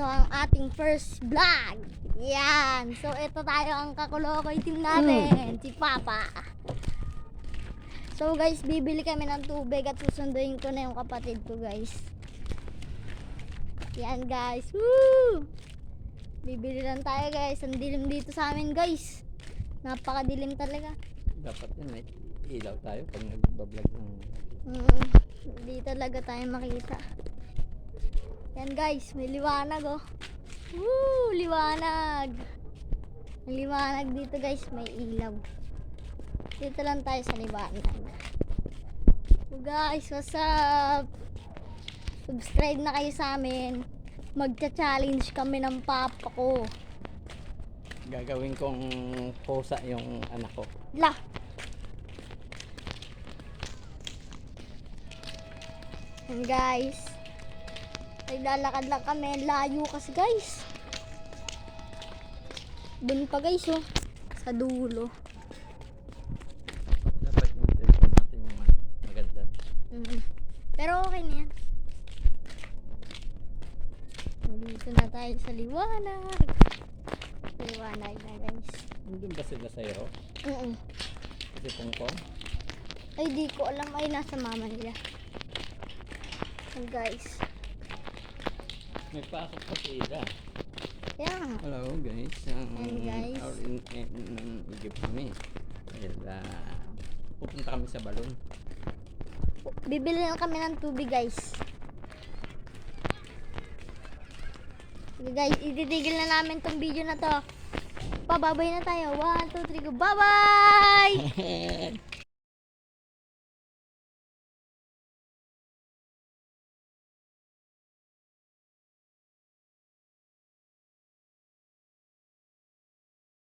Ito ang ating first vlog. Yan. So, ito tayo ang kakulokoy team natin. Si Papa. So, guys, bibili kami ng tubig at susunduin ko na yung kapatid ko, guys. Yan, guys. Woo! Bibili lang tayo, guys. Ang dilim dito sa amin, guys. Napakadilim talaga. Dapat yun, may ilaw tayo pag nagbablog ng... Hindi talaga tayo makita. Yan, guys, may liwanag, oh. Woo! Liwanag! Ang liwanag dito, guys, may ilaw. Dito lang tayo sa liwanag. So, guys, what's up? Subscribe na kayo sa amin. Magcha-challenge kami ng papa ko. Gagawin kong pusa yung anak ko. La! And guys, naglalakad lang kami. Layo kasi, guys. Dun pa, guys, oh. Sa dulo. Dapat yung telephone natin yung maganda. Pero okay na yan. Dito na tayo sa liwanag. Liwanag na, guys. Nandun ba sila sa iyo? Si Pongpong? Ay, di ko alam. Ay, nasa mama nila. And guys. May pasok pa si Ida. Yeah. Hello guys. And guys. Give kami. Dahil pupunta kami sa balon. Bibili lang kami ng tubig, guys. Sige, guys, ititigil na namin tong video na to. Pababay na tayo. 1, 2, 3, go. Bye-bye!